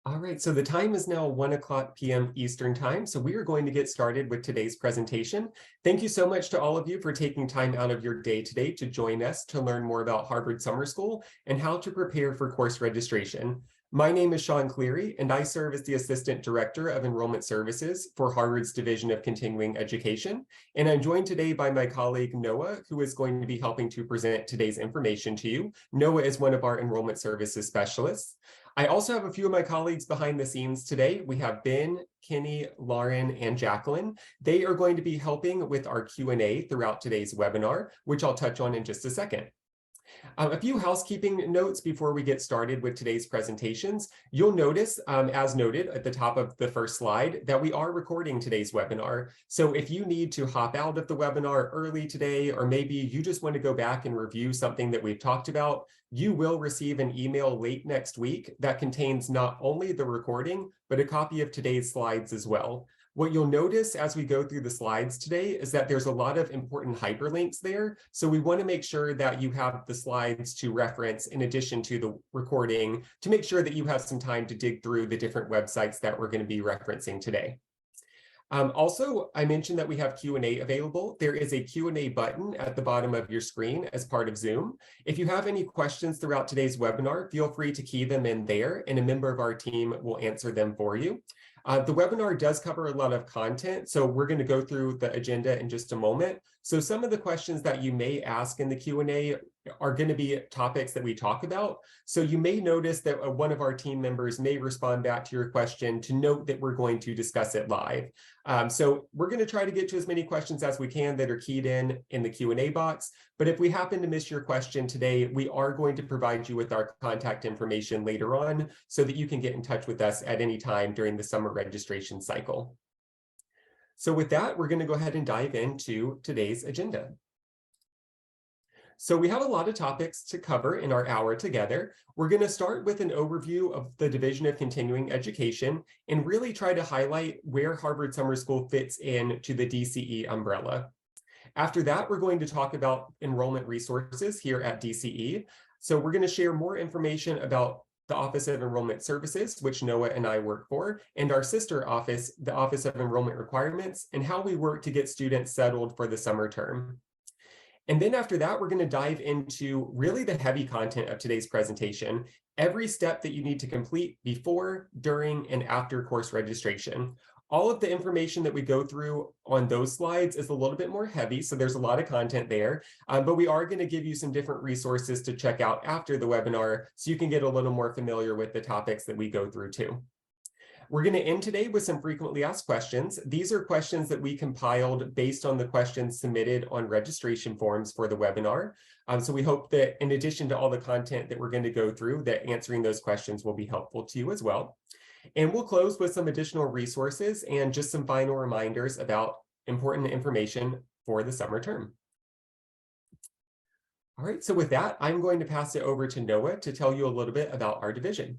All right, so the time is now 1 p.m. Eastern Time, so we are going to get started with today's presentation. Thank you so much to all of you for taking time out of your day today to join us to learn more about Harvard Summer School and how to prepare for course registration. My name is Sean Cleary, and I serve as the Assistant Director of Enrollment Services for Harvard's Division of Continuing Education. And I'm joined today by my colleague, Noah, who is going to be helping to present today's information to you. Noah is one of our Enrollment Services specialists. I also have a few of my colleagues behind the scenes today. We have Ben, Kenny, Lauren, and Jacqueline. They are going to be helping with our Q&A throughout today's webinar, which I'll touch on in just a second. A few housekeeping notes before we get started with today's presentations. You'll notice, as noted at the top of the first slide, that we are recording today's webinar. So if you need to hop out of the webinar early today, or maybe you just want to go back and review something that we've talked about, you will receive an email late next week that contains not only the recording, but a copy of today's slides as well. What you'll notice as we go through the slides today is that there's a lot of important hyperlinks there. So we want to make sure that you have the slides to reference in addition to the recording to make sure that you have some time to dig through the different websites that we're going to be referencing today. Also, I mentioned that we have Q&A available. There is a Q&A button at the bottom of your screen as part of Zoom. If you have any questions throughout today's webinar, feel free to key them in there, and a member of our team will answer them for you. The webinar does cover a lot of content, so we're going to go through the agenda in just a moment. So some of the questions that you may ask in the Q&A are going to be topics that we talk about. So you may notice that one of our team members may respond back to your question to note that we're going to discuss it live. So we're going to try to get to as many questions as we can that are keyed in the Q&A box. But if we happen to miss your question today, we are going to provide you with our contact information later on so that you can get in touch with us at any time during the summer registration cycle. So with that, we're going to go ahead and dive into today's agenda. So we have a lot of topics to cover in our hour together. We're going to start with an overview of the Division of Continuing Education and really try to highlight where Harvard Summer School fits into the DCE umbrella. After that, we're going to talk about enrollment resources here at DCE. So we're going to share more information about the Office of Enrollment Services, which Noah and I work for, and our sister office, the Office of Enrollment Requirements, and how we work to get students settled for the summer term. And then after that, we're going to dive into really the heavy content of today's presentation, every step that you need to complete before, during, and after course registration. All of the information that we go through on those slides is a little bit more heavy, so there's a lot of content there, but we are going to give you some different resources to check out after the webinar so you can get a little more familiar with the topics that we go through too. We're going to end today with some frequently asked questions. These are questions that we compiled based on the questions submitted on registration forms for the webinar. So we hope that in addition to all the content that we're going to go through, that answering those questions will be helpful to you as well. And we'll close with some additional resources and just some final reminders about important information for the summer term. All right, so with that, I'm going to pass it over to Noah to tell you a little bit about our division.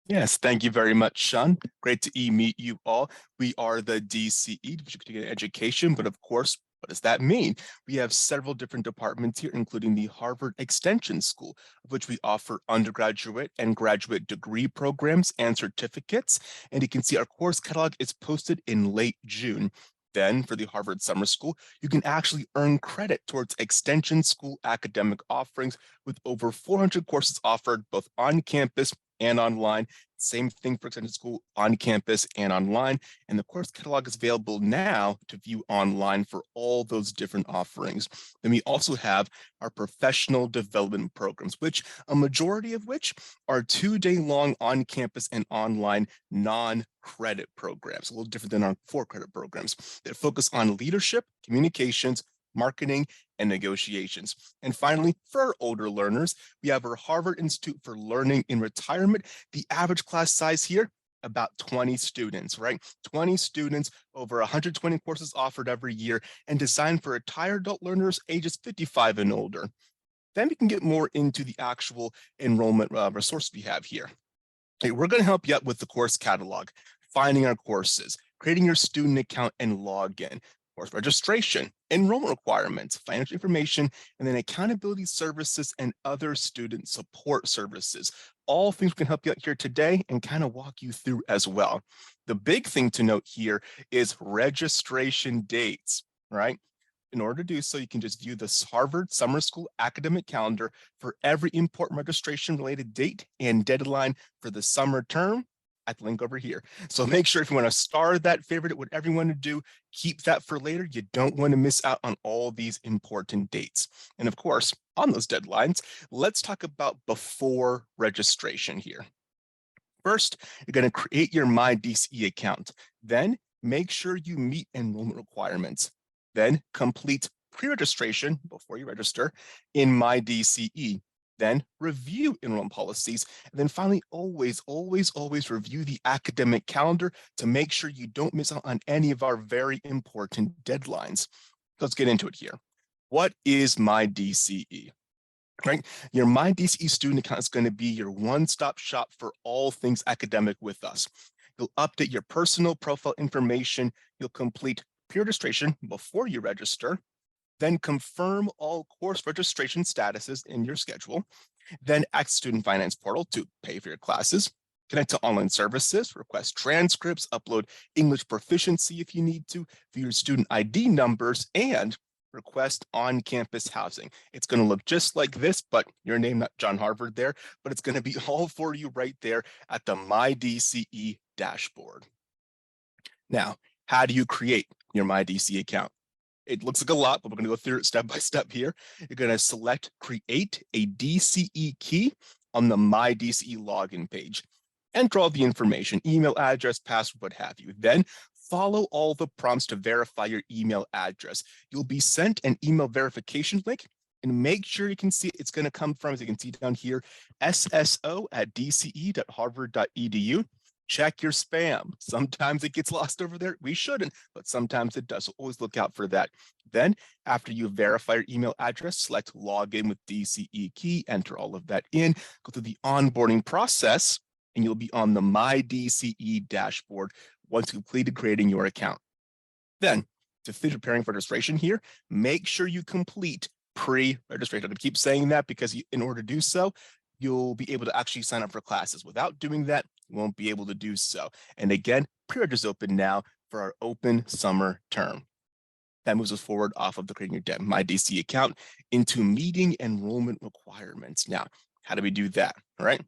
Yes, thank you very much, Sean. Great to meet you all. We are the DCE, Division of Continuing Education, but of course, what does that mean? We have several different departments here, including the Harvard Extension School, of which we offer undergraduate and graduate degree programs and certificates. And you can see our course catalog is posted in late June. Then for the Harvard Summer School, you can actually earn credit towards Extension School academic offerings with over 400 courses offered both on campus and online. Same thing for Extension School on campus and online. And the course catalog is available now to view online for all those different offerings. Then we also have our professional development programs, which a majority of which are 2-day-long on-campus and online non-credit programs, a little different than our 4-credit programs that focus on leadership, communications, marketing, and negotiations. And finally, for our older learners, we have our Harvard Institute for Learning in Retirement. The average class size here, about 20 students, right? 20 students, over 120 courses offered every year, and designed for retired adult learners ages 55 and older. Then we can get more into the actual enrollment resource we have here. Okay, we're going to help you out with the course catalog, finding our courses, creating your student account and login, course registration, enrollment requirements, financial information, and then accountability services and other student support services. All things we can help you out here today and kind of walk you through as well. The big thing to note here is registration dates, right? In order to do so, you can just view the Harvard Summer School academic calendar for every important registration related date and deadline for the summer term at the link over here. So make sure if you want to star that, favorite it, whatever you want to do, keep that for later. You don't want to miss out on all these important dates. And of course, on those deadlines, let's talk about before registration here. First, you're going to create your MyDCE account. Then make sure you meet enrollment requirements. Then complete pre-registration before you register in MyDCE. Then review enrollment policies, and then finally, always review the academic calendar to make sure you don't miss out on any of our very important deadlines. Let's get into it here. What is MyDCE? Right? Your MyDCE student account is going to be your one-stop shop for all things academic with us. You'll update your personal profile information. You'll complete pre-registration before you register. Then confirm all course registration statuses in your schedule, then access Student Finance Portal to pay for your classes, connect to online services, request transcripts, upload English proficiency if you need to, view your student ID numbers, and request on-campus housing. It's going to look just like this, but your name, not John Harvard there, but it's going to be all for you right there at the MyDCE dashboard. Now, how do you create your MyDCE account? It looks like a lot, but we're going to go through it step by step here. You're going to select create a DCE key on the MyDCE login page. Enter all the information, email address, password, what have you. Then follow all the prompts to verify your email address. You'll be sent an email verification link, and make sure you can see it's going to come from, as you can see down here, sso@dce.harvard.edu. Check your spam. Sometimes it gets lost over there. We shouldn't, but sometimes it does. So always look out for that. Then after you verify your email address, select login with DCE key, enter all of that in, go through the onboarding process, and you'll be on the MyDCE dashboard once completed creating your account. Then to finish preparing for registration here, make sure you complete pre-registration. I'm going to keep saying that because in order to do so, you'll be able to actually sign up for classes. Without doing that, you won't be able to do so. And again, pre-reg is open now for our open summer term. That moves us forward off of the creating your MyDCE account into meeting enrollment requirements. Now, how do we do that? All right.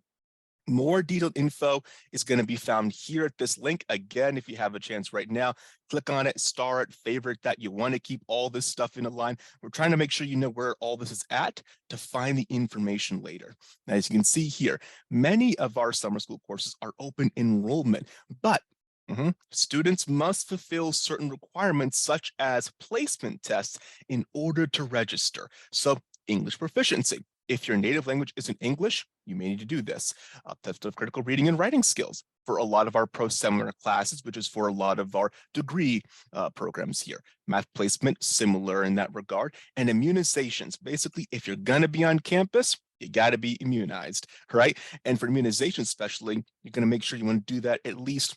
More detailed info is going to be found here at this link. Again, if you have a chance right now, click on it, star it, favorite that. You want to keep all this stuff in a line. We're trying to make sure you know where all this is at to find the information later. Now, as you can see here, many of our summer school courses are open enrollment, but students must fulfill certain requirements such as placement tests in order to register. So English proficiency. If your native language isn't English, you may need to do this. Test of critical reading and writing skills for a lot of our pro-seminar classes, which is for a lot of our degree programs here. Math placement, similar in that regard. And immunizations. Basically, if you're going to be on campus, you got to be immunized, right? And for immunization especially, you're going to make sure you want to do that at least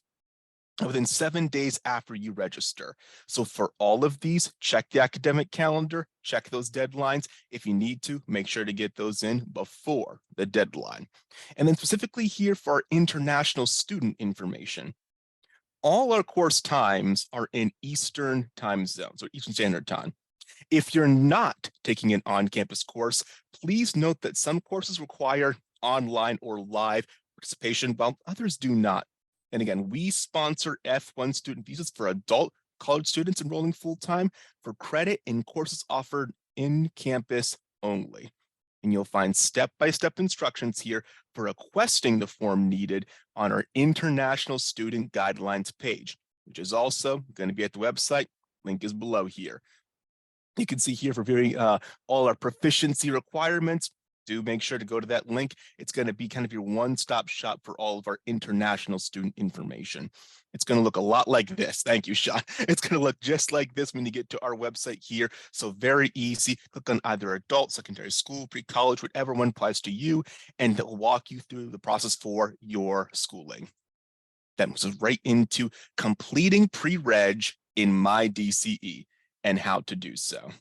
within 7 days after you register. So for all of these, check the academic calendar, check those deadlines. If you need to, make sure to get those in before the deadline. And then specifically here for our international student information, all our course times are in Eastern time zones, or Eastern Standard Time. If you're not taking an on-campus course, please note that some courses require online or live participation, while others do not. And again, we sponsor F1 student visas for adult college students enrolling full-time for credit in courses offered in campus only. And you'll find step-by-step instructions here for requesting the form needed on our International Student Guidelines page, which is also going to be at the website. Link is below here. You can see here for viewing all our proficiency requirements. Do make sure to go to that link. It's going to be kind of your one-stop shop for all of our international student information. It's going to look a lot like this. Thank you, Sean. It's going to look just like this when you get to our website here. So very easy. Click on either adult, secondary school, pre-college, whatever one applies to you, and it'll walk you through the process for your schooling. That moves us right into completing pre-reg in MyDCE. and how to do so.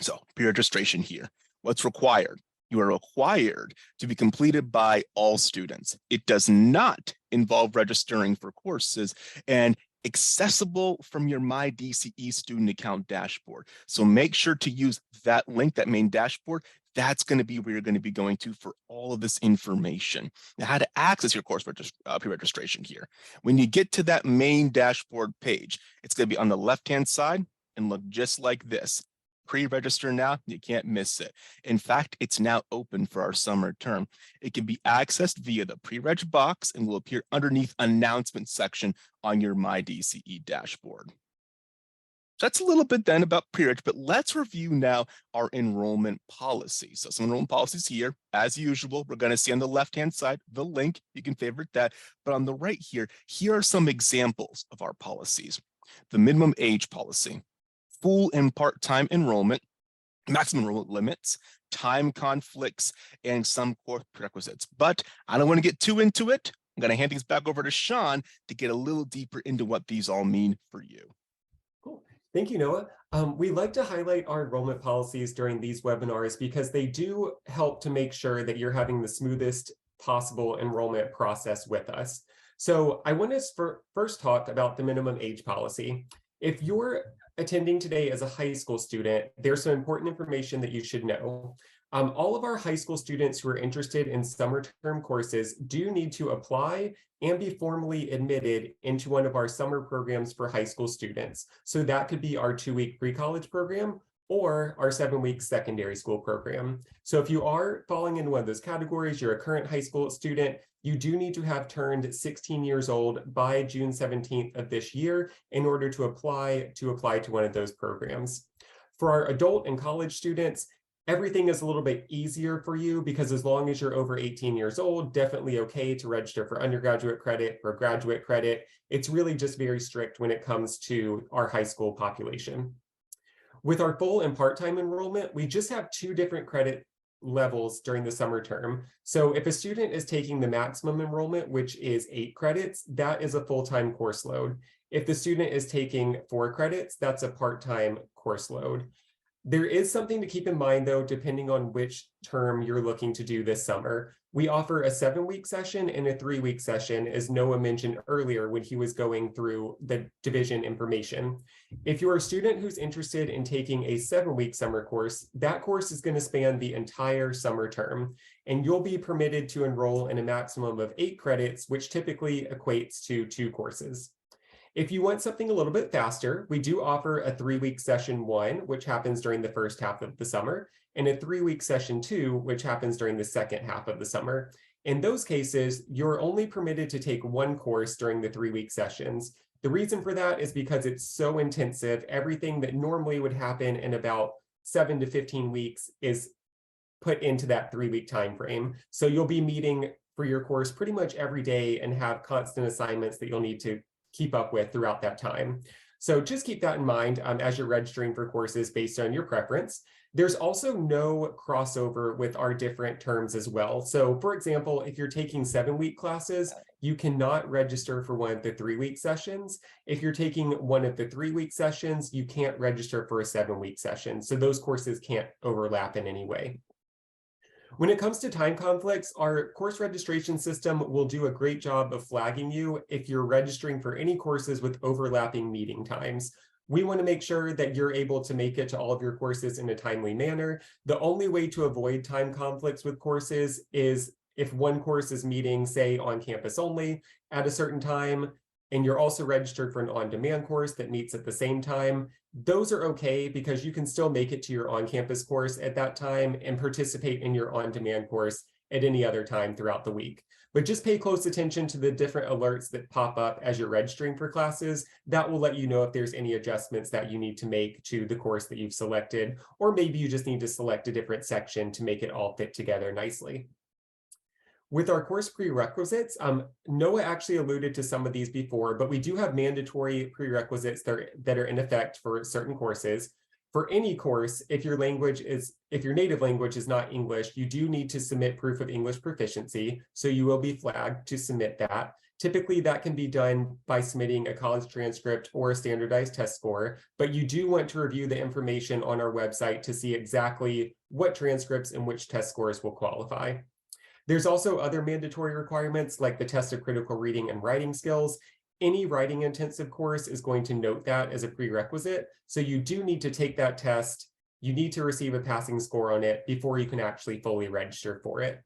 So pre-registration here. What's required? You are required to be completed by all students. It does not involve registering for courses and accessible from your My DCE student account dashboard. So make sure to use that link, that main dashboard. That's going to be where you're going to be going to for all of this information. Now, how to access your course pre-registration here. When you get to that main dashboard page, it's going to be on the left-hand side and look just like this. Pre-register now, you can't miss it. In fact, it's now open for our summer term. It can be accessed via the pre-reg box and will appear underneath announcement section on your My DCE dashboard. So that's a little bit then about pre-reg, but let's review now our enrollment policy. So some enrollment policies here, as usual, we're going to see on the left-hand side, the link, you can favorite that. But on the right here are some examples of our policies. The minimum age policy, full and part-time enrollment, maximum enrollment limits, time conflicts, and some course prerequisites. But I don't want to get too into it. I'm going to hand things back over to Sean to get a little deeper into what these all mean for you. Cool. Thank you, Noah. We like to highlight our enrollment policies during these webinars because they do help to make sure that you're having the smoothest possible enrollment process with us. So I want to first talk about the minimum age policy. If you're attending today as a high school student, there's some important information that you should know. All of our high school students who are interested in summer term courses do need to apply and be formally admitted into one of our summer programs for high school students. So that could be our 2-week pre-college program or our 7-week secondary school program. So if you are falling into one of those categories, you're a current high school student, you do need to have turned 16 years old by June 17th of this year in order to apply to one of those programs. For our adult and college students, everything is a little bit easier for you because as long as you're over 18 years old, definitely okay to register for undergraduate credit, for graduate credit. It's really just very strict when it comes to our high school population. With our full and part-time enrollment, we just have 2 different credit levels during the summer term. So if a student is taking the maximum enrollment, which is 8 credits, that is a full-time course load. If the student is taking 4 credits, that's a part-time course load. There is something to keep in mind, though, depending on which term you're looking to do this summer. We offer a 7-week session and a 3-week session, as Noah mentioned earlier when he was going through the division information. If you're a student who's interested in taking a 7-week summer course, that course is going to span the entire summer term, and you'll be permitted to enroll in a maximum of 8 credits, which typically equates to 2 courses. If you want something a little bit faster, we do offer a 3-week session 1, which happens during the first half of the summer, and a 3-week session 2, which happens during the second half of the summer. In those cases, you're only permitted to take 1 course during the 3-week sessions. The reason for that is because it's so intensive. Everything that normally would happen in about 7 to 15 weeks is put into that 3-week time frame. So you'll be meeting for your course pretty much every day and have constant assignments that you'll need to keep up with throughout that time. So just keep that in mind as you're registering for courses based on your preference. There's also no crossover with our different terms as well. So for example, if you're taking 7-week classes, you cannot register for one of the 3-week sessions. If you're taking one of the 3-week sessions, you can't register for a 7-week session. So those courses can't overlap in any way. When it comes to time conflicts, our course registration system will do a great job of flagging you if you're registering for any courses with overlapping meeting times. We want to make sure that you're able to make it to all of your courses in a timely manner. The only way to avoid time conflicts with courses is if one course is meeting, say, on campus only at a certain time, and you're also registered for an on-demand course that meets at the same time. Those are okay because you can still make it to your on-campus course at that time and participate in your on-demand course at any other time throughout the week. But just pay close attention to the different alerts that pop up as you're registering for classes. That will let you know if there's any adjustments that you need to make to the course that you've selected, or maybe you just need to select a different section to make it all fit together nicely. With our course prerequisites, Noah actually alluded to some of these before, but we do have mandatory prerequisites that are in effect for certain courses. For any course, if your native language is not English, you do need to submit proof of English proficiency, so you will be flagged to submit that. Typically, that can be done by submitting a college transcript or a standardized test score, but you do want to review the information on our website to see exactly what transcripts and which test scores will qualify. There's also other mandatory requirements like the test of critical reading and writing skills. Any writing intensive course is going to note that as a prerequisite. So you do need to take that test. You need to receive a passing score on it before you can actually fully register for it.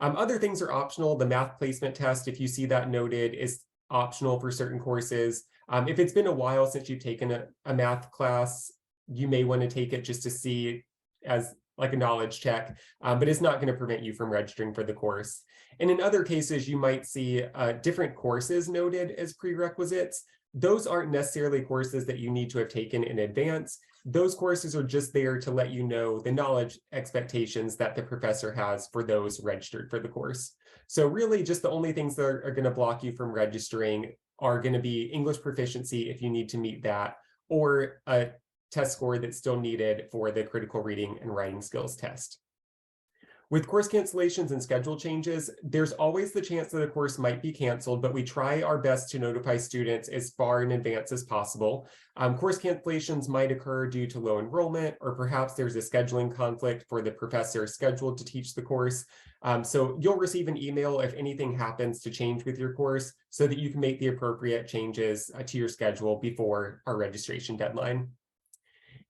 Other things are optional. The math placement test, if you see that noted, is optional for certain courses. If it's been a while since you've taken a math class, you may want to take it just to see as like a knowledge check, but it's not going to prevent you from registering for the course. And in other cases, you might see different courses noted as prerequisites. Those aren't necessarily courses that you need to have taken in advance. Those courses are just there to let you know the knowledge expectations that the professor has for those registered for the course. So really just the only things that are going to block you from registering are going to be English proficiency if you need to meet that, or a test score that's still needed for the critical reading and writing skills test. With course cancellations and schedule changes, there's always the chance that a course might be canceled, but we try our best to notify students as far in advance as possible. Course cancellations might occur due to low enrollment, or perhaps there's a scheduling conflict for the professor scheduled to teach the course. So you'll receive an email if anything happens to change with your course so that you can make the appropriate changes to your schedule before our registration deadline.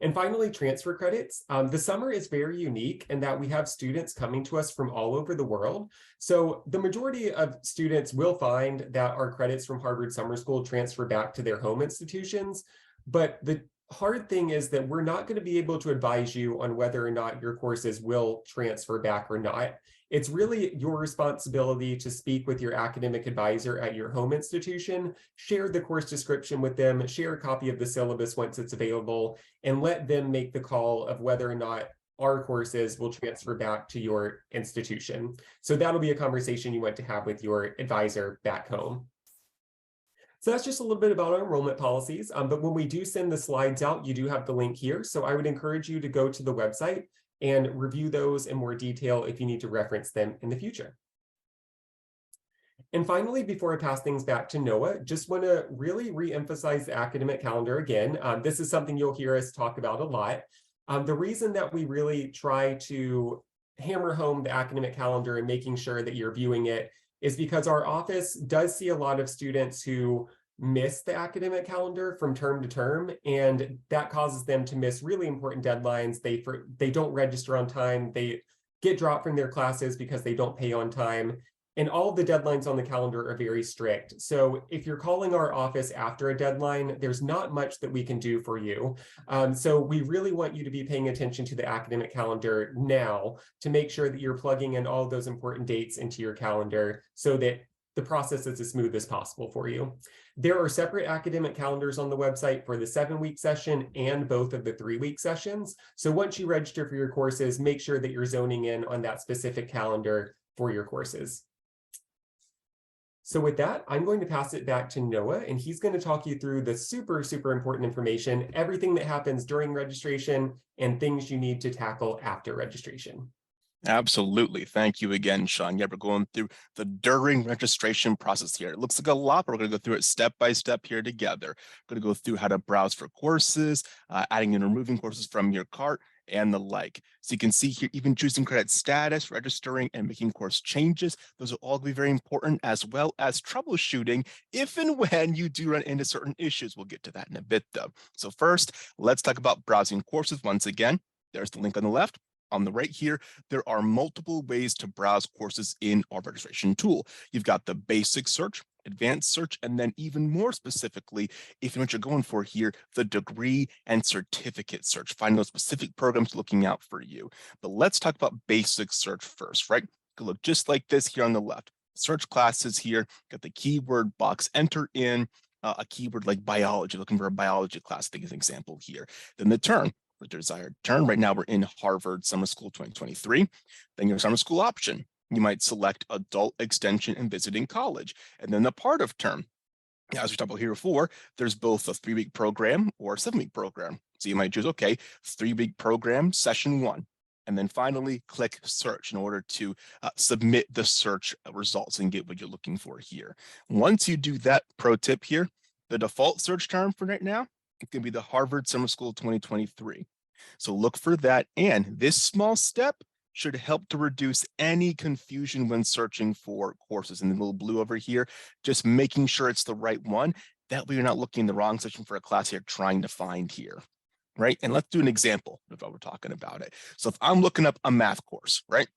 And finally, transfer credits. The summer is very unique in that we have students coming to us from all over the world. So the majority of students will find that our credits from Harvard Summer School transfer back to their home institutions. But the hard thing is that we're not going to be able to advise you on whether or not your courses will transfer back or not. It's really your responsibility to speak with your academic advisor at your home institution, share the course description with them, share a copy of the syllabus once it's available, and let them make the call of whether or not our courses will transfer back to your institution. So that'll be a conversation you want to have with your advisor back home. So that's just a little bit about our enrollment policies. But when we do send the slides out, you do have the link here. So I would encourage you to go to the website and review those in more detail if you need to reference them in the future. And finally, before I pass things back to Noah, just want to really re-emphasize the academic calendar again. This is something you'll hear us talk about a lot. The reason that we really try to hammer home the academic calendar and making sure that you're viewing it is because our office does see a lot of students who miss the academic calendar from term to term, and that causes them to miss really important deadlines. They don't register on time, they get dropped from their classes because they don't pay on time, and all of the deadlines on the calendar are very strict. So if you're calling our office after a deadline, there's not much that we can do for you. So we really want you to be paying attention to the academic calendar now to make sure that you're plugging in all of those important dates into your calendar so that the process is as smooth as possible for you. There are separate academic calendars on the website for the 7-week session and both of the 3-week sessions. So once you register for your courses, make sure that you're zoning in on that specific calendar for your courses. So with that, I'm going to pass it back to Noah, and he's going to talk you through the super, super important information, everything that happens during registration and things you need to tackle after registration. Absolutely. Thank you again, Sean. Yeah, we're going through the during registration process here. It looks like a lot, but we're going to go through it step by step here together. We're going to go through how to browse for courses, adding and removing courses from your cart, and the like. So you can see here, even choosing credit status, registering, and making course changes. Those will all be very important, as well as troubleshooting if and when you do run into certain issues. We'll get to that in a bit, though. So first, let's talk about browsing courses. Once again, there's the link on the left. On the right here, there are multiple ways to browse courses in our registration tool. You've got the basic search, advanced search, and then even more specifically, if you know what you're going for here, the degree and certificate search. Find those specific programs looking out for you. But let's talk about basic search first, right? It could look just like this here on the left. Search classes here, got the keyword box, enter in a keyword like biology, looking for a biology class, I think is an example here. Then the term. The desired term. Right now we're in Harvard Summer School 2023. Then your summer school option. You might select adult extension and visiting college. And then the part of term. As we talked about here before, there's both a 3-week program or a 7-week program. So you might choose, okay, 3-week program, session 1. And then finally, click search in order to submit the search results and get what you're looking for here. Once you do that, pro tip here, the default search term for right now, it's going to be the Harvard Summer School 2023. So look for that. And this small step should help to reduce any confusion when searching for courses. In the little blue over here, just making sure it's the right one. That way you're not looking in the wrong section for a class you're trying to find here. Right? And let's do an example of what we're talking about it. So if I'm looking up a math course, right?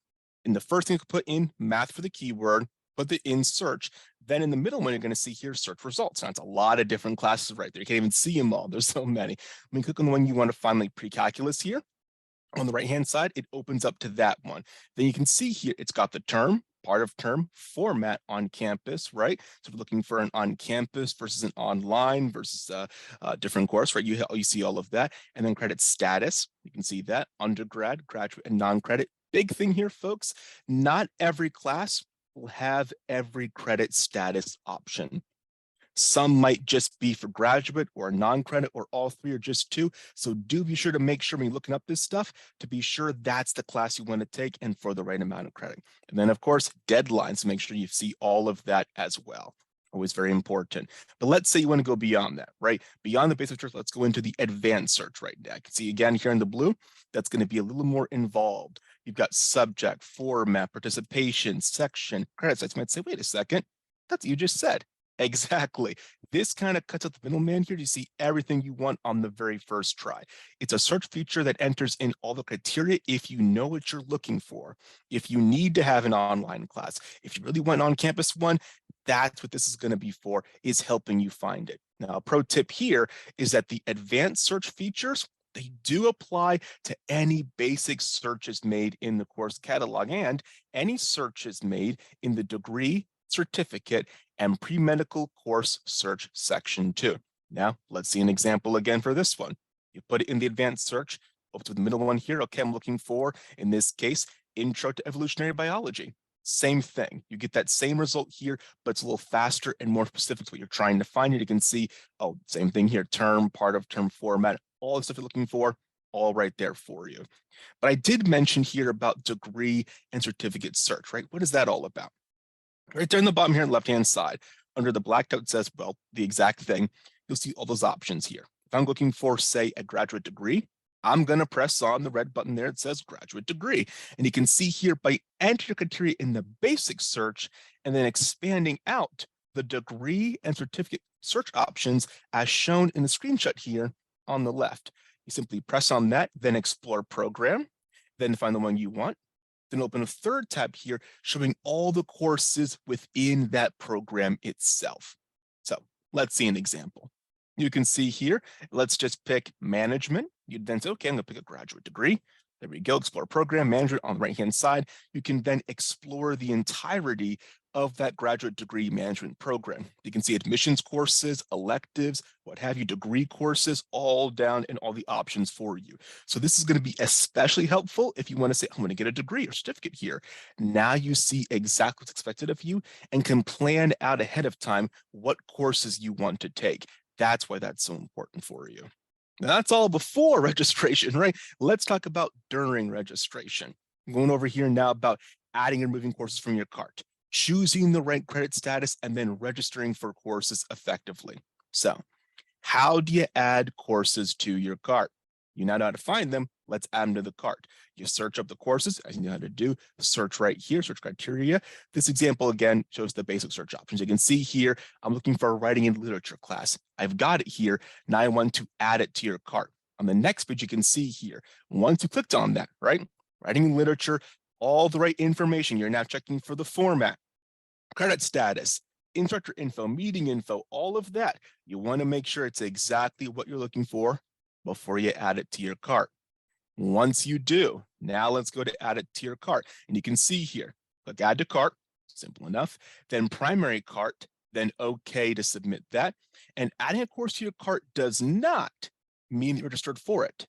And the first thing you put in math for the keyword, put the in search, then in the middle one, you're going to see here search results. Now it's a lot of different classes right there. You can't even see them all. There's so many. When you click on the one you want to find, like pre-calculus here, on the right-hand side, it opens up to that one. Then you can see here, it's got the term, part of term, format on campus, right? So if we're looking for an on campus versus an online versus a different course, right? You see all of that. And then credit status, you can see that, undergrad, graduate, and non-credit. Big thing here, folks, not every class will have every credit status option. Some might just be for graduate or non-credit, or all three or just two. So do be sure to make sure when you're looking up this stuff to be sure that's the class you want to take and for the right amount of credit. And then of course, deadlines, make sure you see all of that as well. Always very important. But let's say you want to go beyond that, right? Beyond the basic search, let's go into the advanced search right now. You can see again here in the blue, that's going to be a little more involved. You've got subject, format, participation, section, credit sites. You might say, wait a second, that's what you just said. Exactly. This kind of cuts out the middleman here. You see everything you want on the very first try. It's a search feature that enters in all the criteria if you know what you're looking for. If you need to have an online class, if you really want an on-campus one, that's what this is going to be for, is helping you find it. Now, a pro tip here is that the advanced search features, they do apply to any basic searches made in the course catalog and any searches made in the degree, certificate, and pre-medical course search section too. Now, let's see an example again for this one. You put it in the advanced search, up to the middle one here. Okay, I'm looking for, in this case, Intro to Evolutionary Biology. Same thing. You get that same result here, but it's a little faster and more specific to what you're trying to find. You can see, oh, same thing here, term, part of term, format, all the stuff you're looking for, all right there for you. But I did mention here about degree and certificate search, right? What is that all about? Right there in the bottom here on the left-hand side, under the blacked out says, well, the exact thing, you'll see all those options here. If I'm looking for, say, a graduate degree, I'm going to press on the red button there. It says graduate degree. And you can see here by entering criteria in the basic search and then expanding out the degree and certificate search options as shown in the screenshot here on the left. You simply press on that, then explore program, then find the one you want. Then open a third tab here showing all the courses within that program itself. So let's see an example. You can see here, let's just pick management. You'd then say, okay, I'm going to pick a graduate degree. There we go, explore program management on the right-hand side. You can then explore the entirety of that graduate degree management program. You can see admissions courses, electives, what have you, degree courses, all down and all the options for you. So this is going to be especially helpful if you want to say, I'm going to get a degree or certificate here. Now you see exactly what's expected of you and can plan out ahead of time what courses you want to take. That's why that's so important for you. Now, that's all before registration, right? Let's talk about during registration. I'm going over here now about adding and removing courses from your cart, choosing the right credit status, and then registering for courses effectively. So how do you add courses to your cart? You now know how to find them. Let's add them to the cart. You search up the courses, as you know how to do. Search right here, search criteria. This example, again, shows the basic search options. You can see here, I'm looking for a writing and literature class. I've got it here. Now I want to add it to your cart. On the next page, you can see here, once you clicked on that, right? Writing and literature, all the right information. You're now checking for the format, credit status, instructor info, meeting info, all of that. You want to make sure it's exactly what you're looking for before you add it to your cart. Once you do, now let's go to add it to your cart. And you can see here, click add to cart, simple enough. Then primary cart, then okay to submit that. And adding a course to your cart does not mean you're registered for it.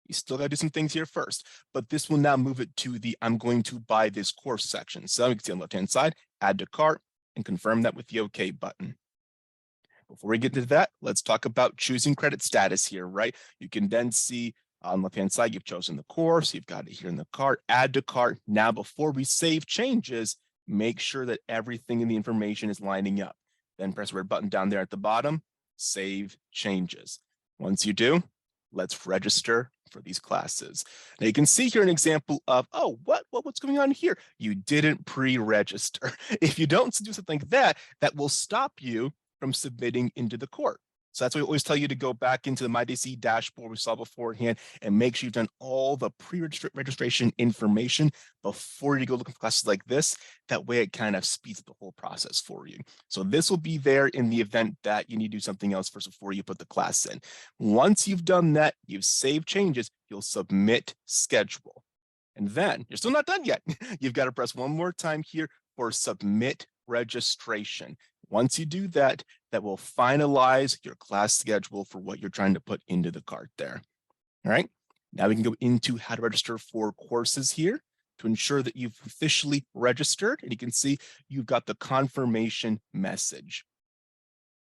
You still got to do some things here first, but this will now move it to the I'm going to buy this course section. So you can see on the left-hand side, add to cart and confirm that with the okay button. Before we get to that, let's talk about choosing credit status here, right? You can then see On the left-hand side, you've chosen the course, you've got it here in the cart, add to cart. Now, before we save changes, make sure that everything in the information is lining up. Then press the red button down there at the bottom, save changes. Once you do, let's register for these classes. Now you can see here an example of, oh, what's going on here? You didn't pre-register. If you don't do something like that, that will stop you from submitting into the court. So that's why we always tell you to go back into the MyDC dashboard we saw beforehand and make sure you've done all the pre-registration information before you go looking for classes like this. That way it kind of speeds up the whole process for you. So this will be there in the event that you need to do something else first before you put the class in. Once you've done that, you've saved changes, you'll submit schedule. And then you're still not done yet. You've got to press one more time here for submit registration. Once you do that, that will finalize your class schedule for what you're trying to put into the cart there. All right, now we can go into how to register for courses here to ensure that you've officially registered. And you can see you've got the confirmation message.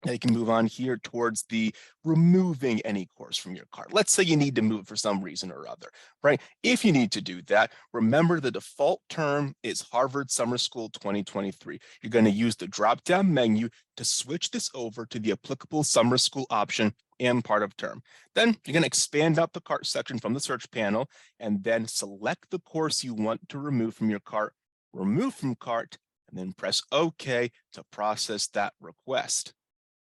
Now you can move on here towards the removing any course from your cart. Let's say you need to move it for some reason or other, right? If you need to do that, remember the default term is Harvard Summer School 2023. You're going to use the drop-down menu to switch this over to the applicable summer school option and part of term. Then you're going to expand out the cart section from the search panel and then select the course you want to remove from your cart, remove from cart, and then press OK to process that request.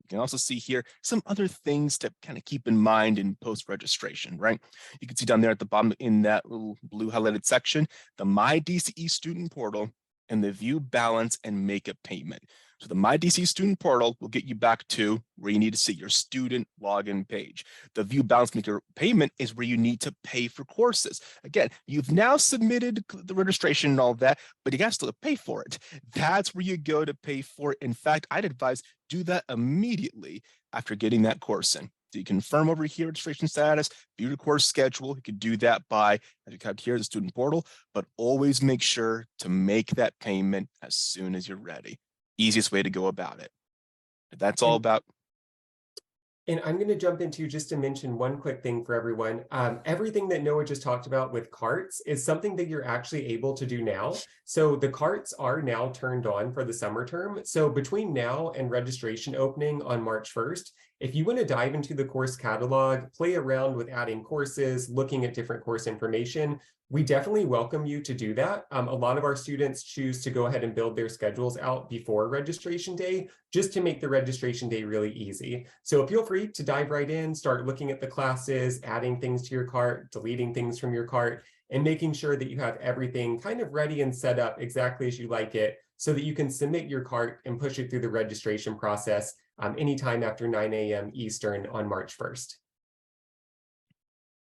You can also see here some other things to kind of keep in mind in post-registration, right? You can see down there at the bottom in that little blue highlighted section, the My DCE student portal and the view balance and make a payment. So the My DCE student portal will get you back to where you need to see your student login page. The view balance make a payment is where you need to pay for courses. Again, you've now submitted the registration and all that, but you got to still pay for it. That's where you go to pay for it. In fact, I'd advise do that immediately after getting that course in. So you confirm over here registration status, view your course schedule. You can do that by, as you have here, the student portal, but always make sure to make that payment as soon as you're ready. Easiest way to go about it. That's all about. And I'm going to jump into just to mention one quick thing for everyone. Everything that Noah just talked about with carts is something that you're actually able to do now. So the carts are now turned on for the summer term. So between now and registration opening on March 1st, if you want to dive into the course catalog, play around with adding courses, looking at different course information, we definitely welcome you to do that. A lot of our students choose to go ahead and build their schedules out before registration day, just to make the registration day really easy. So feel free to dive right in, start looking at the classes, adding things to your cart, deleting things from your cart, and making sure that you have everything kind of ready and set up exactly as you like it, so that you can submit your cart and push it through the registration process anytime after 9 a.m. Eastern on March 1st.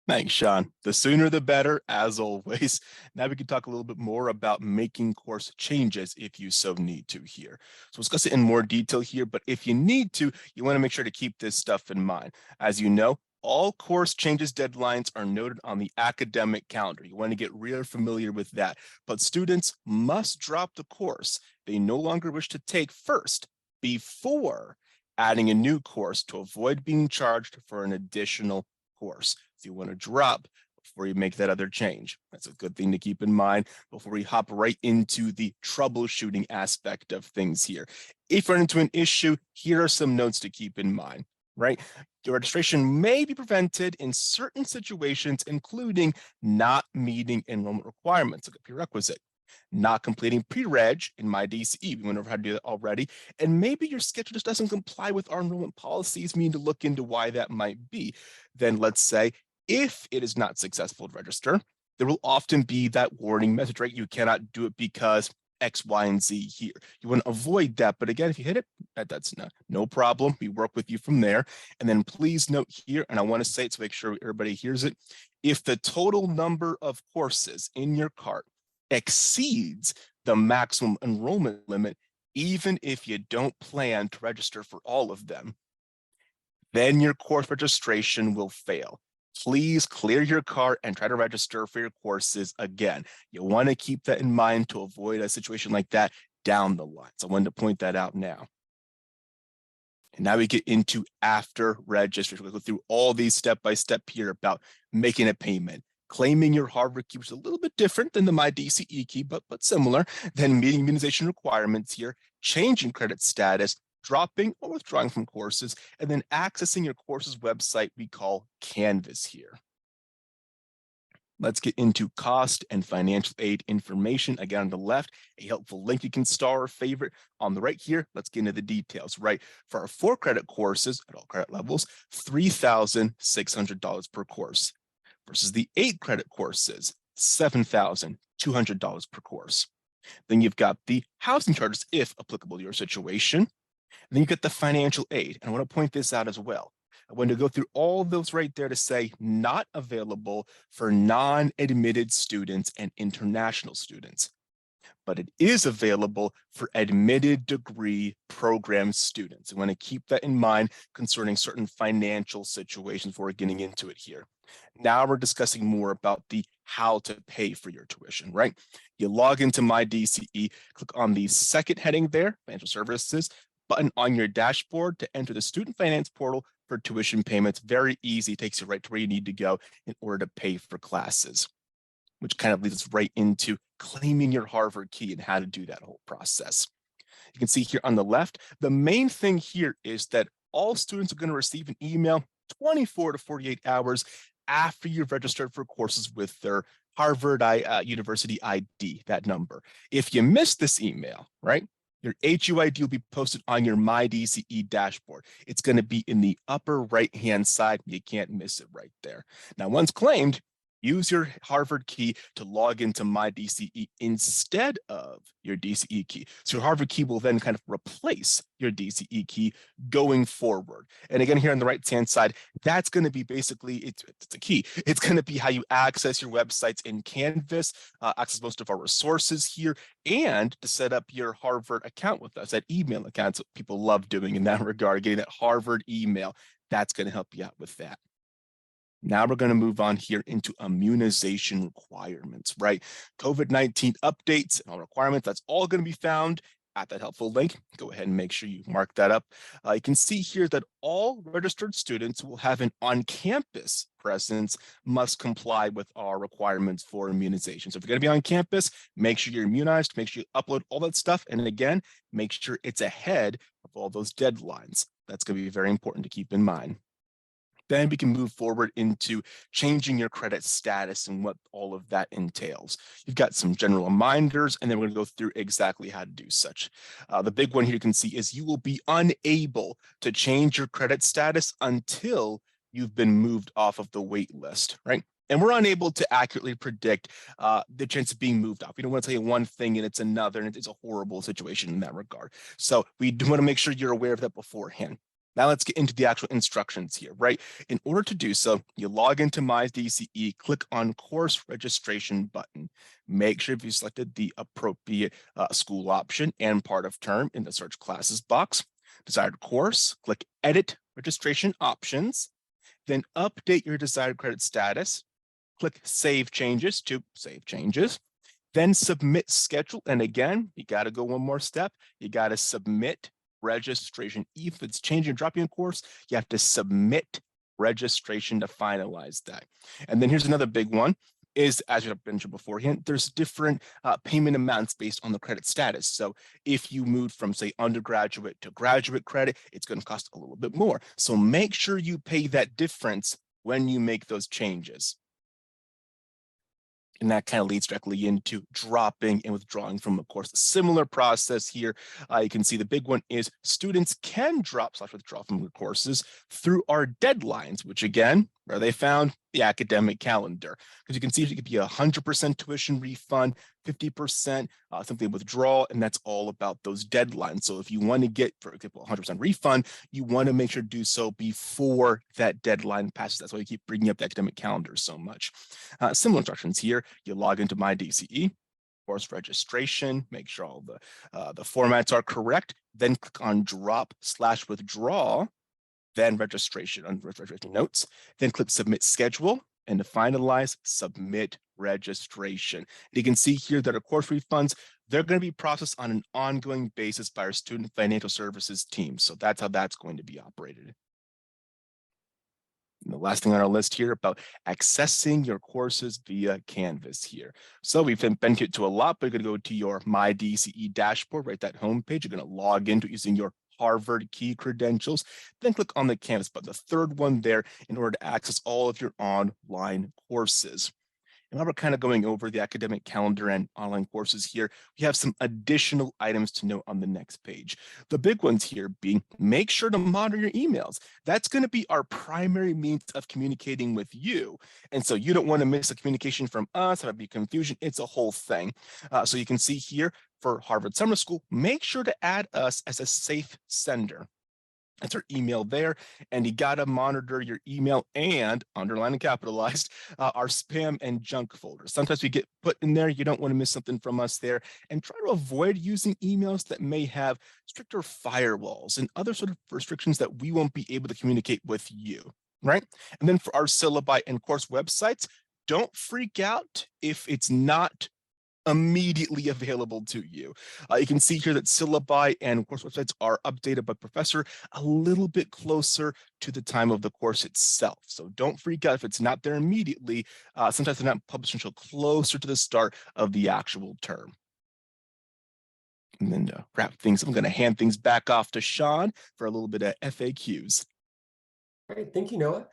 Thanks, Sean. The sooner the better, as always. Now we can talk a little bit more about making course changes if you so need to here. So we'll discuss it in more detail here, but if you need to, you want to make sure to keep this stuff in mind. As you know, all course changes deadlines are noted on the academic calendar. You want to get real familiar with that. But students must drop the course they no longer wish to take first before adding a new course to avoid being charged for an additional course. So you want to drop before you make that other change. That's a good thing to keep in mind before we hop right into the troubleshooting aspect of things here. If you run into an issue, here are some notes to keep in mind, right? Your registration may be prevented in certain situations, including not meeting enrollment requirements, like a prerequisite, not completing pre-reg in My DCE. We went over how to do that already. And maybe your schedule just doesn't comply with our enrollment policies. We need to look into why that might be. Then let's say, if it is not successful to register, there will often be that warning message, right? You cannot do it because X, Y, and Z here. You want to avoid that. But again, if you hit it, that's no problem. We work with you from there. And then please note here, and I want to say it to make sure everybody hears it, if the total number of courses in your cart exceeds the maximum enrollment limit, even if you don't plan to register for all of them, then your course registration will fail. Please clear your cart and try to register for your courses again. You'll want to keep that in mind to avoid a situation like that down the line. So I wanted to point that out now. And now we get into after registration. We'll go through all these step by step here about making a payment, claiming your Harvard key, which is a little bit different than the My DCE key, but similar, then meeting immunization requirements here, changing credit status, dropping or withdrawing from courses, and then accessing your course's website we call Canvas here. Let's get into cost and financial aid information. Again, on the left, a helpful link you can star or favorite. On the right here, let's get into the details, right? For our 4 credit courses at all credit levels, $3,600 per course versus the 8 credit courses, $7,200 per course. Then you've got the housing charges, if applicable to your situation. And then you get the financial aid. And I want to point this out as well. I want to go through all those right there to say not available for non-admitted students and international students, but it is available for admitted degree program students. I want to keep that in mind concerning certain financial situations before getting into it here. Now we're discussing more about the how to pay for your tuition, right? You log into My DCE, click on the second heading there, Financial Services, button on your dashboard to enter the student finance portal for tuition payments. Very easy, takes you right to where you need to go in order to pay for classes, which kind of leads us right into claiming your Harvard key and how to do that whole process. You can see here on the left, the main thing here is that all students are going to receive an email 24 to 48 hours after you've registered for courses with their Harvard University ID, that number. If you miss this email, right, your HUID will be posted on your My DCE dashboard. It's going to be in the upper right-hand side. You can't miss it right there. Now, once claimed, use your Harvard key to log into My DCE instead of your DCE key. So your Harvard key will then kind of replace your DCE key going forward. And again, here on the right-hand side, that's going to be basically, it's a key. It's going to be how you access your websites in Canvas, access most of our resources here, and to set up your Harvard account with us, that email account. So people love doing in that regard, getting that Harvard email. That's going to help you out with that. Now we're going to move on here into immunization requirements, right? COVID-19 updates and all requirements, that's all going to be found at that helpful link. Go ahead and make sure you mark that up. You can see here that all registered students will have an on-campus presence, must comply with our requirements for immunization. So if you're going to be on campus, make sure you're immunized, make sure you upload all that stuff. And again, make sure it's ahead of all those deadlines. That's going to be very important to keep in mind. Then we can move forward into changing your credit status and what all of that entails. You've got some general reminders, and then we're going to go through exactly how to do such. The big one here you can see is you will be unable to change your credit status until you've been moved off of the wait list, right? And we're unable to accurately predict the chance of being moved off. We don't want to tell you one thing and it's another, and it's a horrible situation in that regard. So we do want to make sure you're aware of that beforehand. Now let's get into the actual instructions here, right? In order to do so, you log into My DCE, click on Course Registration button. Make sure you selected the appropriate school option and part of term in the Search Classes box. Desired course, click Edit Registration Options, then update your desired credit status. Click Save Changes to Save Changes. Then Submit Schedule. And again, you got to go one more step. You got to submit registration. If it's changing or dropping a course, you have to submit registration to finalize that. And then here's another big one is, as you mentioned beforehand, there's different payment amounts based on the credit status. So if you move from, say, undergraduate to graduate credit, it's going to cost a little bit more. So make sure you pay that difference when you make those changes. And that kind of leads directly into dropping and withdrawing from a course. A similar process here. You can see the big one is students can drop/withdraw from courses through our deadlines, which again, where are they found? The academic calendar. Because you can see it could be 100% tuition refund, 50% simply withdrawal, and that's all about those deadlines. So if you want to get, for example, 100% refund, you want to make sure to do so before that deadline passes. That's why you keep bringing up the academic calendar so much. Similar instructions here. You log into My DCE, course registration, make sure all the formats are correct, then click on drop/withdraw, then registration on registration notes, then click Submit Schedule, and to finalize, submit registration. And you can see here that our course refunds, they're going to be processed on an ongoing basis by our student financial services team. So that's how that's going to be operated. And the last thing on our list here about accessing your courses via Canvas here. So we've been to a lot, but you're going to go to your My DCE dashboard, right, that homepage. You're going to log into using your Harvard key credentials, then click on the Canvas button, the third one there, in order to access all of your online courses. And while we're kind of going over the academic calendar and online courses here, we have some additional items to note on the next page. The big ones here being, make sure to monitor your emails. That's going to be our primary means of communicating with you. And so you don't want to miss a communication from us, have it be confusion. It's a whole thing. So you can see here for Harvard Summer School, make sure to add us as a safe sender. That's our email there, and you got to monitor your email and, underlined and capitalized, our spam and junk folders. Sometimes we get put in there. You don't want to miss something from us there, and try to avoid using emails that may have stricter firewalls and other sort of restrictions that we won't be able to communicate with you, right? And then for our syllabi and course websites, don't freak out if it's not immediately available to you. You can see here that syllabi and course websites are updated by professor a little bit closer to the time of the course itself. So don't freak out if it's not there immediately. Sometimes they're not published until closer to the start of the actual term. And then to wrap things up, I'm going to hand things back off to Sean for a little bit of FAQs. All right, thank you, Noah.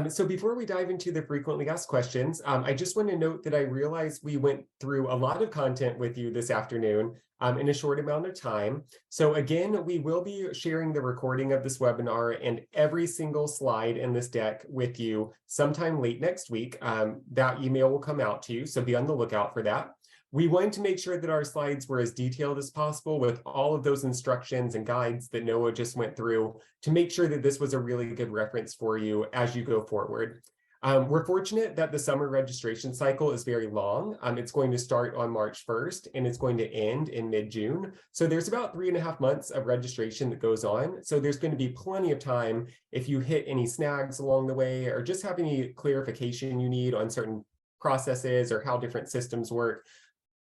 So before we dive into the frequently asked questions, I just want to note that I realized we went through a lot of content with you this afternoon in a short amount of time. So again, we will be sharing the recording of this webinar and every single slide in this deck with you sometime late next week. That email will come out to you, so be on the lookout for that. We wanted to make sure that our slides were as detailed as possible with all of those instructions and guides that Noah just went through to make sure that this was a really good reference for you as you go forward. We're fortunate that the summer registration cycle is very long. It's going to start on March 1st and it's going to end in mid-June. So there's about 3.5 months of registration that goes on. So there's going to be plenty of time if you hit any snags along the way or just have any clarification you need on certain processes or how different systems work.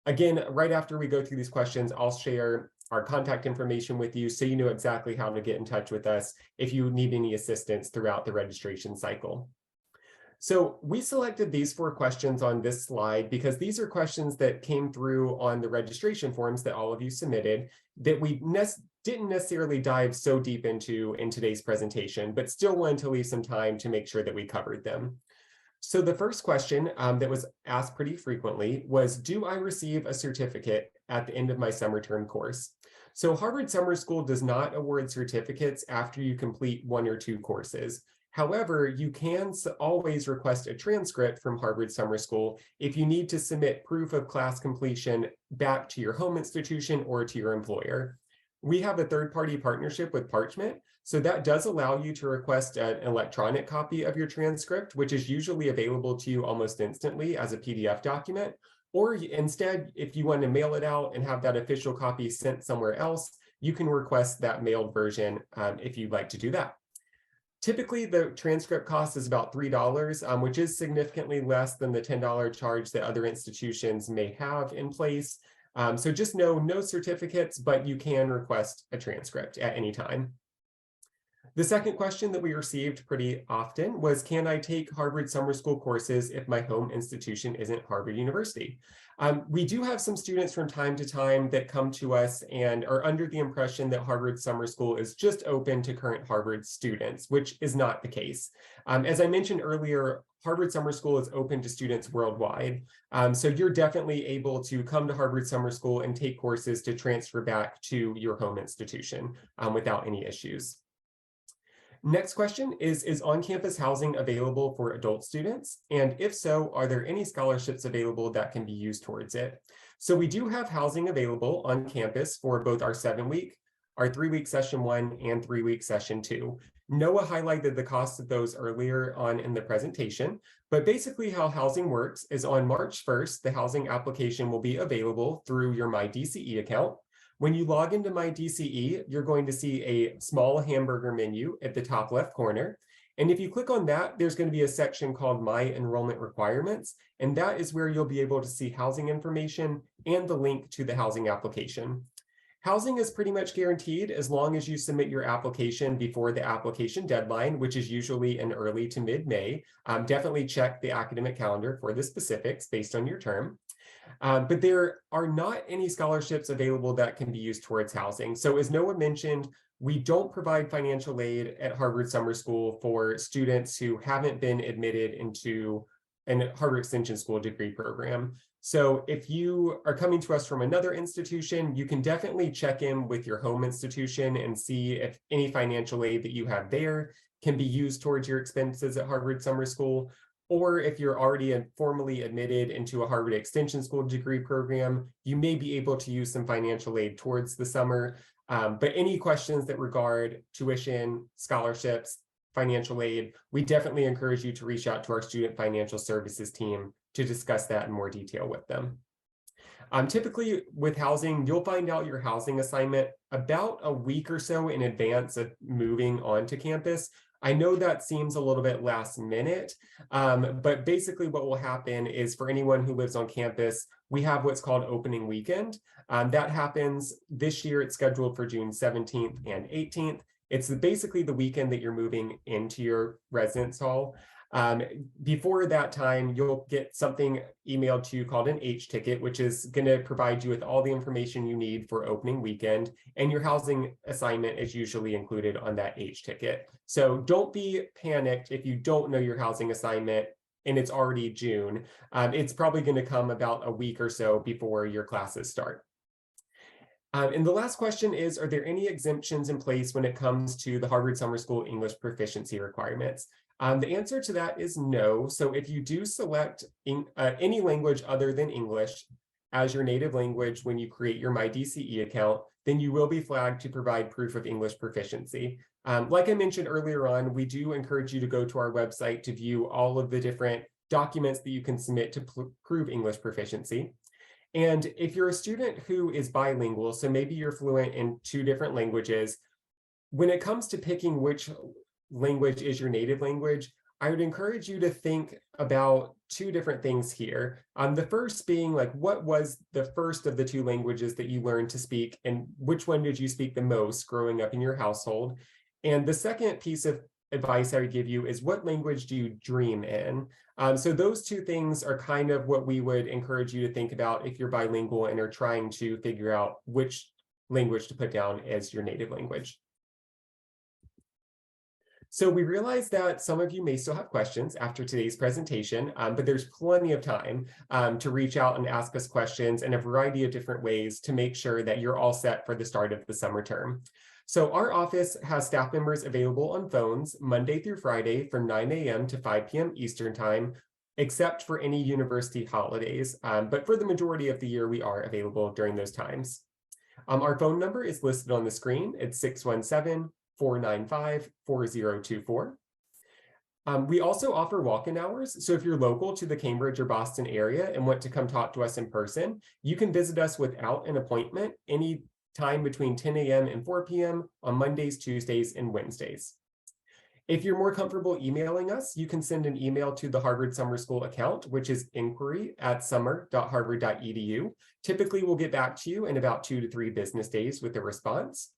Again, right after we go through these questions, I'll share our contact information with you so you know exactly how to get in touch with us if you need any assistance throughout the registration cycle. So we selected these 4 questions on this slide because these are questions that came through on the registration forms that all of you submitted that we didn't necessarily dive so deep into in today's presentation, but still wanted to leave some time to make sure that we covered them. So the first question that was asked pretty frequently was, do I receive a certificate at the end of my summer term course? So Harvard Summer School does not award certificates after you complete 1 or 2 courses. However, you can always request a transcript from Harvard Summer School if you need to submit proof of class completion back to your home institution or to your employer. We have a third-party partnership with Parchment, so that does allow you to request an electronic copy of your transcript, which is usually available to you almost instantly as a PDF document. Or instead, if you want to mail it out and have that official copy sent somewhere else, you can request that mailed version if you'd like to do that. Typically, the transcript cost is about $3, which is significantly less than the $10 charge that other institutions may have in place. So just know no certificates, but you can request a transcript at any time. The second question that we received pretty often was, can I take Harvard Summer School courses if my home institution isn't Harvard University? We do have some students from time to time that come to us and are under the impression that Harvard Summer School is just open to current Harvard students, which is not the case. As I mentioned earlier, Harvard Summer School is open to students worldwide. So you're definitely able to come to Harvard Summer School and take courses to transfer back to your home institution without any issues. Next question is on-campus housing available for adult students? And if so, are there any scholarships available that can be used towards it? So we do have housing available on campus for both our 7-week, our 3-week session 1, and 3-week session 2. Noah highlighted the cost of those earlier on in the presentation, but basically how housing works is on March 1st, the housing application will be available through your My DCE account. When you log into My DCE, you're going to see a small hamburger menu at the top left corner. And if you click on that, there's going to be a section called My Enrollment Requirements, and that is where you'll be able to see housing information and the link to the housing application. Housing is pretty much guaranteed as long as you submit your application before the application deadline, which is usually in early to mid-May. Definitely check the academic calendar for the specifics based on your term. But there are not any scholarships available that can be used towards housing. So as Noah mentioned, we don't provide financial aid at Harvard Summer School for students who haven't been admitted into a Harvard Extension School degree program. So if you are coming to us from another institution, you can definitely check in with your home institution and see if any financial aid that you have there can be used towards your expenses at Harvard Summer School. Or if you're already formally admitted into a Harvard Extension School degree program, you may be able to use some financial aid towards the summer. But any questions that regard tuition, scholarships, financial aid, we definitely encourage you to reach out to our Student Financial Services team to discuss that in more detail with them. Typically with housing, you'll find out your housing assignment about a week or so in advance of moving onto campus. I know that seems a little bit last minute, but basically what will happen is for anyone who lives on campus, we have what's called opening weekend. That happens this year. It's scheduled for June 17th and 18th. It's basically the weekend that you're moving into your residence hall. Before that time, you'll get something emailed to you called an H ticket, which is going to provide you with all the information you need for opening weekend, and your housing assignment is usually included on that H ticket. So don't be panicked if you don't know your housing assignment and it's already June. It's probably going to come about a week or so before your classes start. And the last question is, are there any exemptions in place when it comes to the Harvard Summer School English proficiency requirements? The answer to that is no. So if you do select any language other than English as your native language when you create your MyDCE account, then you will be flagged to provide proof of English proficiency. Like I mentioned earlier on, we do encourage you to go to our website to view all of the different documents that you can submit to prove English proficiency. And if you're a student who is bilingual, so maybe you're fluent in 2 different languages, when it comes to picking which language is your native language, I would encourage you to think about 2 different things here. The first being, like, what was the first of the 2 languages that you learned to speak, and which one did you speak the most growing up in your household? And the second piece of advice I would give you is, what language do you dream in? So those 2 things are kind of what we would encourage you to think about if you're bilingual and are trying to figure out which language to put down as your native language. So we realize that some of you may still have questions after today's presentation, but there's plenty of time to reach out and ask us questions in a variety of different ways to make sure that you're all set for the start of the summer term. So our office has staff members available on phones Monday through Friday from 9 a.m. to 5 p.m. Eastern time, except for any university holidays. But for the majority of the year, we are available during those times. Our phone number is listed on the screen. It's 617-495-4024. We also offer walk-in hours. So if you're local to the Cambridge or Boston area and want to come talk to us in person, you can visit us without an appointment any time between 10 a.m. and 4 p.m. on Mondays, Tuesdays, and Wednesdays. If you're more comfortable emailing us, you can send an email to the Harvard Summer School account, which is inquiry@summer.harvard.edu. Typically, we'll get back to you in about 2 to 3 business days with a response.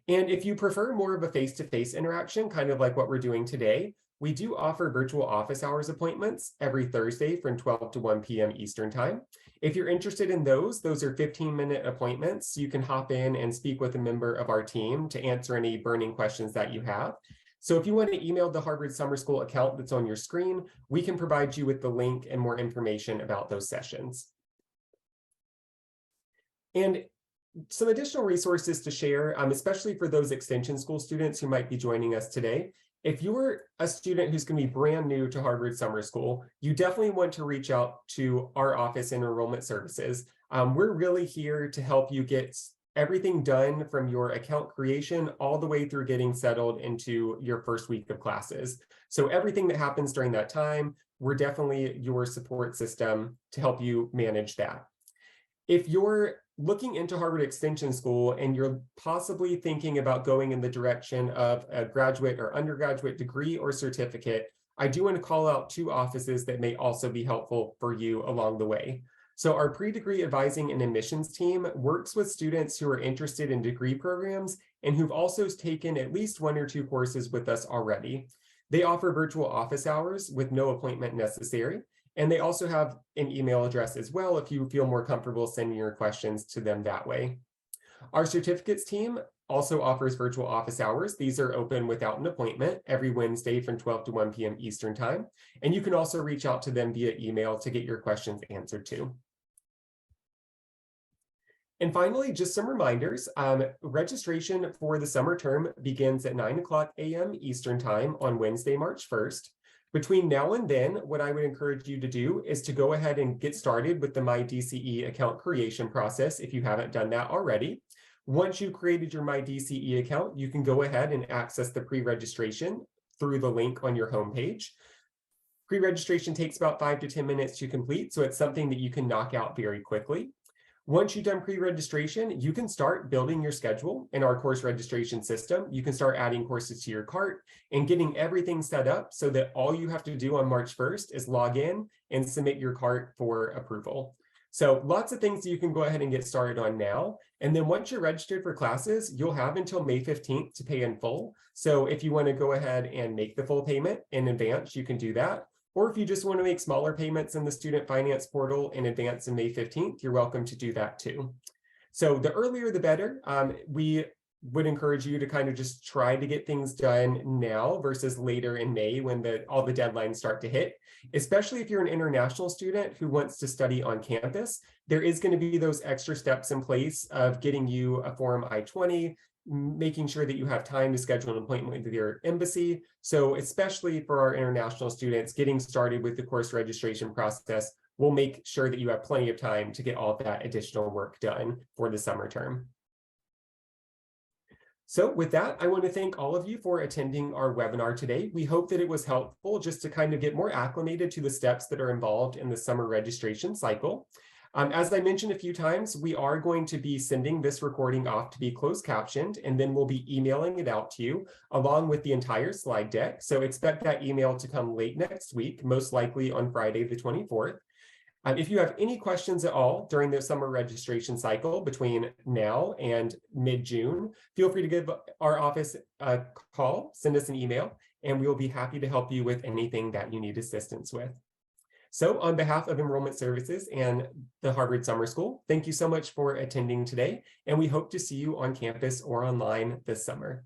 And if you prefer more of a face-to-face interaction, kind of like what we're doing today, we do offer virtual office hours appointments every Thursday from 12 to 1 p.m. Eastern time. If you're interested in those are 15-minute appointments. You can hop in and speak with a member of our team to answer any burning questions that you have. So if you want to email the Harvard Summer School account that's on your screen, we can provide you with the link and more information about those sessions. And some additional resources to share, especially for those extension school students who might be joining us today. If you're a student who's going to be brand new to Harvard Summer School, you definitely want to reach out to our office in Enrollment Services. We're really here to help you get everything done from your account creation all the way through getting settled into your first week of classes. So everything that happens during that time, we're definitely your support system to help you manage that. If you're looking into Harvard Extension School and you're possibly thinking about going in the direction of a graduate or undergraduate degree or certificate, I do want to call out 2 offices that may also be helpful for you along the way. So our pre-degree advising and admissions team works with students who are interested in degree programs and who've also taken at least 1 or 2 courses with us already. They offer virtual office hours with no appointment necessary. And they also have an email address as well if you feel more comfortable sending your questions to them that way. Our certificates team also offers virtual office hours. These are open without an appointment every Wednesday from 12 to 1 p.m. Eastern Time. And you can also reach out to them via email to get your questions answered too. And finally, just some reminders. Registration for the summer term begins at 9 a.m. Eastern Time on Wednesday, March 1st. Between now and then, what I would encourage you to do is to go ahead and get started with the My DCE account creation process if you haven't done that already. Once you've created your My DCE account, you can go ahead and access the pre-registration through the link on your homepage. Pre-registration takes about 5 to 10 minutes to complete, so it's something that you can knock out very quickly. Once you've done pre-registration, you can start building your schedule in our course registration system. You can start adding courses to your cart and getting everything set up so that all you have to do on March 1st is log in and submit your cart for approval. So lots of things that you can go ahead and get started on now. And then once you're registered for classes, you'll have until May 15th to pay in full. So if you want to go ahead and make the full payment in advance, you can do that. Or if you just want to make smaller payments in the student finance portal in advance of May 15th, you're welcome to do that too. So the earlier the better. We would encourage you to kind of just try to get things done now versus later in May when all the deadlines start to hit, especially if you're an international student who wants to study on campus. There is going to be those extra steps in place of getting you a Form I-20, making sure that you have time to schedule an appointment with your embassy. So especially for our international students, getting started with the course registration process will make sure that you have plenty of time to get all of that additional work done for the summer term. So with that, I want to thank all of you for attending our webinar today. We hope that it was helpful just to kind of get more acclimated to the steps that are involved in the summer registration cycle. As I mentioned a few times, we are going to be sending this recording off to be closed captioned, and then we'll be emailing it out to you along with the entire slide deck. So expect that email to come late next week, most likely on Friday, the 24th. If you have any questions at all during the summer registration cycle between now and mid-June, feel free to give our office a call, send us an email, and we will be happy to help you with anything that you need assistance with. So on behalf of Enrollment Services and the Harvard Summer School, thank you so much for attending today, and we hope to see you on campus or online this summer.